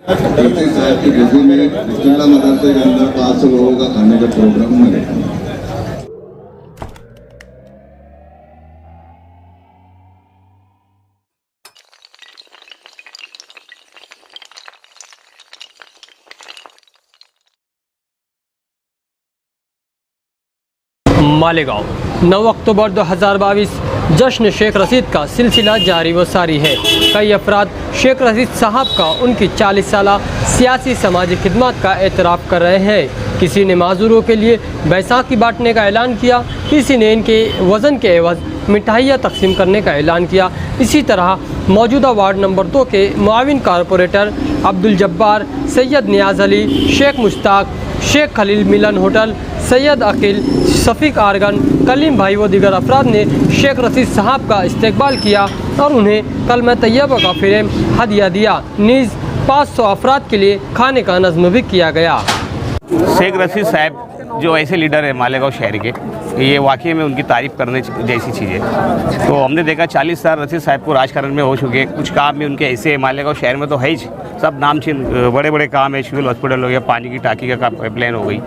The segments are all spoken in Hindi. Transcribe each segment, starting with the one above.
डीसी साहब की खुशी में बिस्मिल्लाह मदरसे के अंदर 500 लोगों का खाने का प्रोग्राम मिलेगा। मालेगांव 9 अक्टूबर 2022 जश्न शेख रशीद का सिलसिला जारी व सारी है। कई अफराद शेख रशीद साहब का उनकी 40 साला सियासी समाजी खिदमत का एतराफ़ कर रहे हैं। किसी ने माजूरों के लिए बैसाखी बांटने का ऐलान किया, किसी ने इनके वज़न के एवज़ मिठाइयाँ तकसीम करने का ऐलान किया। इसी तरह मौजूदा वार्ड नंबर 2 के मुआविन कारपोरेटर अब्दुल जब्बार, सैयद नियाज़ अली, शेख मुश्ताक, शेख खलील मिलन होटल, सैयद अकील, शफीक आरगन, कलीम भाई व दीगर अफराद ने शेख रशीद साहब का इस्तकबाल किया और उन्हें कलमा तैयबा का फ्रेम हदिया दिया। नीज़ 500 अफराद के लिए खाने का नज़्म भी किया गया। शेख रशीद साहब जो ऐसे लीडर है मालेगांव शहर के, ये वाकई में उनकी तारीफ़ करने जैसी चीज़ है। तो हमने देखा 40 साल रशीद साहब को राजकारण में हो चुके हैं। कुछ काम भी उनके ऐसे मालेगांव शहर में तो है ही, सब नामचीन बड़े बड़े काम है। सिविल हॉस्पिटल हो गया, पानी की टाँकी का पाइपलाइन हो गई,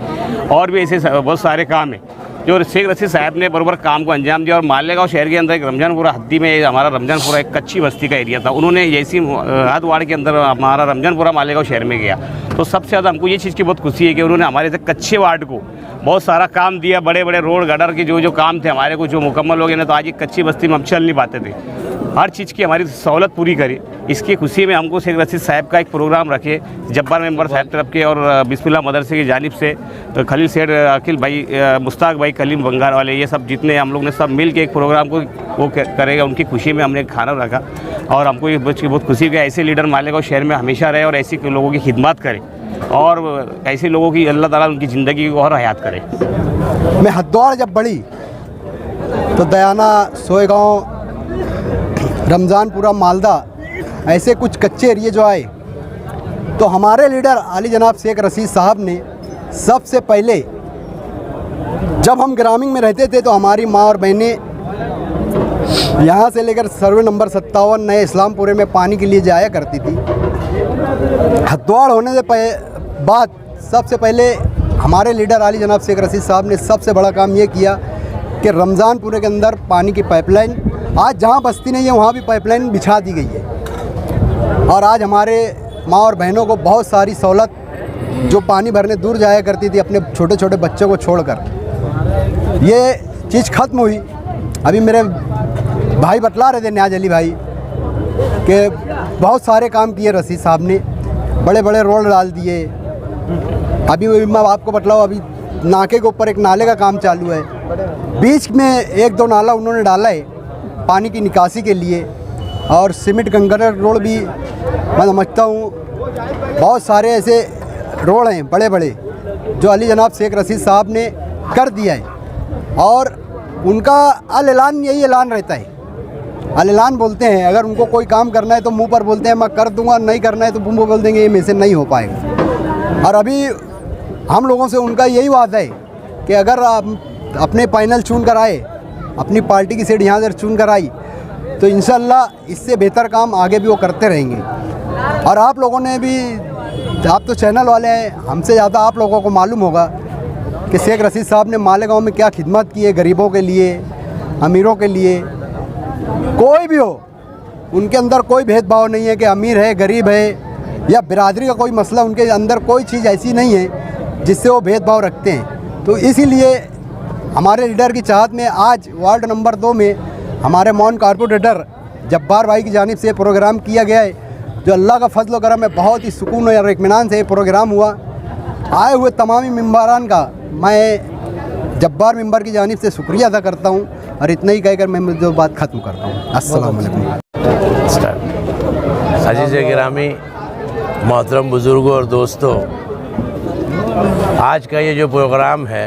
और भी ऐसे बहुत सारे काम हैं जो शेख रशीद साहब ने बराबर काम को अंजाम दिया। और मालेगांव शहर के अंदर एक रमजानपुरा हद्दी में, हमारा रमजानपुरा एक कच्ची बस्ती का एरिया था, उन्होंने जैसी हद वार्ड के अंदर हमारा रमजानपुरा मालेगांव शहर में गया, तो सबसे ज़्यादा हमको ये चीज़ की बहुत खुशी है कि उन्होंने हमारे से कच्चे वार्ड को बहुत सारा काम दिया। बड़े बड़े रोड गटर के जो काम थे हमारे को, जो मुकम्मल हो गए ना, तो आज एक कच्ची बस्ती में हम चल नहीं पाते थे। हर चीज़ की हमारी सहूलत पूरी करी। इसकी खुशी में हमको शेख रशीद साहब का एक प्रोग्राम रखे, जब्बार मेंबर साहब तरफ के और बिस्मिल्लाह मदरसे की जानिब से, तो खलील सेठ, अकील भाई, मुश्ताक भाई, कलीम बंगार वाले, ये सब जितने हम लोग ने सब मिल के एक प्रोग्राम को वो करेगा। उनकी खुशी में हमने खाना रखा और हमको ये बहुत खुशी कि ऐसे लीडर मालेगांव शहर में हमेशा रहे और ऐसे लोगों की खिदमत करें और ऐसे लोगों की अल्लाह ताला उनकी ज़िंदगी को और हयात करे। मैं हद्दौड़ जब बढ़ी तो दयाना, सोएगांव, रमज़ानपुरा, मालदा, ऐसे कुछ कच्चे एरिए जो आए, तो हमारे लीडर आली जनाब शेख रशीद साहब ने सबसे पहले, जब हम ग्रामीण में रहते थे तो हमारी माँ और बहनें यहाँ से लेकर सर्वे नंबर 57 नए इस्लामपुरे में पानी के लिए जाया करती थी। हद्दौड़ होने से बाद सबसे पहले हमारे लीडर आली जनाब शेख रशीद साहब ने सबसे बड़ा काम ये किया कि रमज़ानपुरे के अंदर पानी की पाइपलाइन, आज जहाँ बस्ती नहीं है वहाँ भी पाइपलाइन बिछा दी गई है। और आज हमारे माँ और बहनों को बहुत सारी सहूलत, जो पानी भरने दूर जाया करती थी अपने छोटे छोटे बच्चों को छोड़कर, ये चीज़ ख़त्म हुई। अभी मेरे भाई बतला रहे थे, नियाज़ अली भाई, कि बहुत सारे काम किए रशीद साहब ने, बड़े बड़े रोड डाल दिए। अभी मैं आपको बतलाऊँ, अभी नाके के ऊपर एक नाले का काम चालू है, बीच में 1-2 नाला उन्होंने डाला है पानी की निकासी के लिए, और सीमेंट कंकड़ रोड भी मैं समझता हूँ बहुत सारे ऐसे रोड हैं बड़े बड़े जो अली जनाब शेख रशीद साहब ने कर दिया है। और उनका अल ऐलान, यही ऐलान रहता है, अल ऐलान बोलते हैं। अगर उनको कोई काम करना है तो मुंह पर बोलते हैं मैं कर दूंगा, नहीं करना है तो मुंह पर बोल देंगे ये मेरे से नहीं हो पाएगा। और अभी हम लोगों से उनका यही वादा है कि अगर आप अपने पैनल चुन कर आए, अपनी पार्टी की सीट यहाँ से चुन कर आई, तो इंशाल्लाह इससे बेहतर काम आगे भी वो करते रहेंगे। और आप लोगों ने भी, आप तो चैनल वाले हैं, हमसे ज़्यादा आप लोगों को मालूम होगा कि शेख रशीद साहब ने मालेगांव में क्या खिदमत की है, गरीबों के लिए, अमीरों के लिए। कोई भी हो, उनके अंदर कोई भेदभाव नहीं है कि अमीर है, गरीब है, या बिरादरी का कोई मसला, उनके अंदर कोई चीज़ ऐसी नहीं है जिससे वो भेदभाव रखते हैं। तो इसीलिए हमारे लीडर की चाहत में आज वार्ड नंबर 2 में हमारे मौन कारपोरेटर जब्बार भाई की जानिब से प्रोग्राम किया गया है, जो अल्लाह का फजल करम है, बहुत ही सुकून और इत्मीनान से ये प्रोग्राम हुआ। आए हुए तमामी मेंबरान का मैं जब्बार मेंबर की जानिब से शुक्रिया अदा करता हूँ, और इतना ही कहकर मैं जो बात ख़त्म करता हूँ। अस्सलाम वालेकुम। अजीज़ गिरामी, मोहतरम बुज़ुर्गों और दोस्तों, आज का ये जो प्रोग्राम है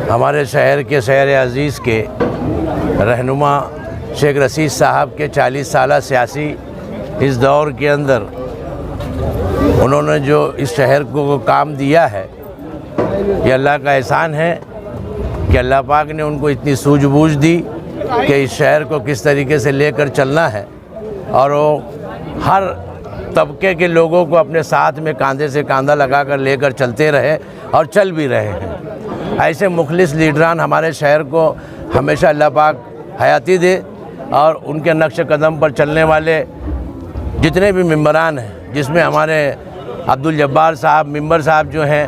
हमारे शहर के, शहर अज़ीज़ के रहनुमा शेख रशीद साहब के 40 साला सियासी इस दौर के अंदर उन्होंने जो इस शहर को काम दिया है, ये अल्लाह का एहसान है कि अल्लाह पाक ने उनको इतनी सूझबूझ दी कि इस शहर को किस तरीके से लेकर चलना है। और वो हर तबके के लोगों को अपने साथ में कंधे से कंधा लगाकर लेकर चलते रहे और चल भी रहे हैं। ऐसे मुखलिस लीडरान हमारे शहर को हमेशा अल्लाह पाक हयाती दे और उनके नक्श कदम पर चलने वाले जितने भी मेंबरान हैं, जिसमें हमारे अब्दुल जब्बार साहब मेंबर साहब जो हैं,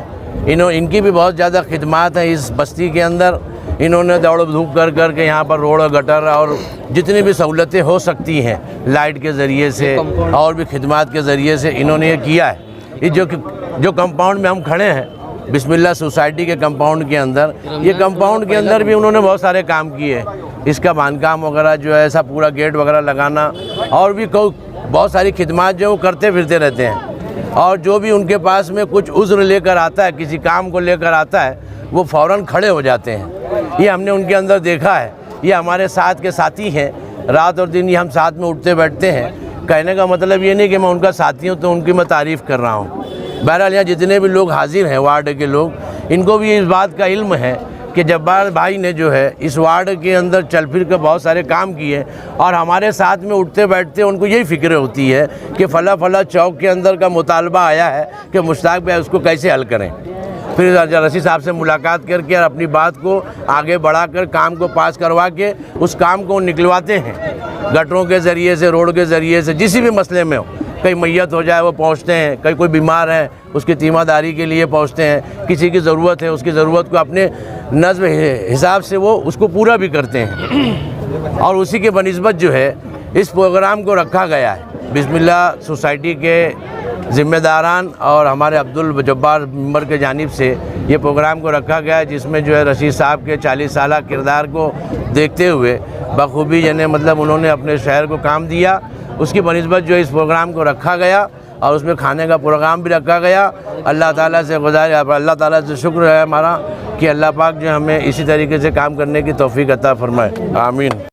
इनकी भी बहुत ज़्यादा खिदमात हैं इस बस्ती के अंदर। इन्होंने दौड़ धूप कर के यहाँ पर रोड गटर और जितनी भी सहूलतें हो सकती हैं लाइट के ज़रिए से और भी खिदमात के ज़रिए से इन्होंने ये किया है। ये जो कंपाउंड में हम खड़े हैं बिस्मिल्लाह सोसाइटी के कंपाउंड के अंदर, ये कंपाउंड के अंदर भी उन्होंने बहुत सारे काम किए। इसका बांधकाम वगैरह जो है ऐसा पूरा गेट वगैरह लगाना और भी बहुत सारी खिदमात जो वो करते फिरते रहते हैं। और जो भी उनके पास में कुछ उज़्र लेकर आता है, किसी काम को लेकर आता है, वो फ़ौरन खड़े हो जाते हैं। ये हमने उनके अंदर देखा है। ये हमारे साथ के साथी हैं, रात और दिन ये हम साथ में उठते बैठते हैं। कहने का मतलब ये नहीं कि मैं उनका साथी हूँ तो उनकी मैं तारीफ़ कर रहा हूँ। बहरहाल यहाँ जितने भी लोग हाजिर हैं वार्ड के लोग, इनको भी इस बात का इल्म है कि जब्बार भाई ने जो है इस वार्ड के अंदर चल फिर कर बहुत सारे काम किए और हमारे साथ में उठते बैठते उनको यही फ़िक्र होती है कि फ़ला चौक के अंदर का मुतालबा आया है कि मुश्ताक भाई उसको कैसे हल करें। फिर रसीद साहब से मुलाकात करके और अपनी बात को आगे बढ़ाकर काम को पास करवा के उस काम को निकलवाते हैं। गटरों के ज़रिए से, रोड के ज़रिए से, जिस भी मसले में हो, कहीं मैयत हो जाए वो पहुंचते हैं, कहीं कोई बीमार है उसकी तीमारदारी के लिए पहुंचते हैं, किसी की ज़रूरत है उसकी ज़रूरत को अपने नज़्म हिसाब से वो उसको पूरा भी करते हैं। और उसी के बनिस्बत जो है इस प्रोग्राम को रखा गया है। बिस्मिल्लाह सोसाइटी के ज़िम्मेदारान और हमारे अब्दुल जब्बार मेंबर के जानिब से ये प्रोग्राम को रखा गया है, जिसमें जो है रशीद साहब के 40 साला किरदार को देखते हुए बखूबी यानी मतलब उन्होंने अपने शहर को काम दिया, उसकी बनिस्बत जो इस प्रोग्राम को रखा गया और उसमें खाने का प्रोग्राम भी रखा गया। अल्लाह ताला से अल्लाह ताला से शुक्र है हमारा कि अल्लाह पाक जो हमें इसी तरीके से काम करने की तौफीक अता फरमाए। आमीन।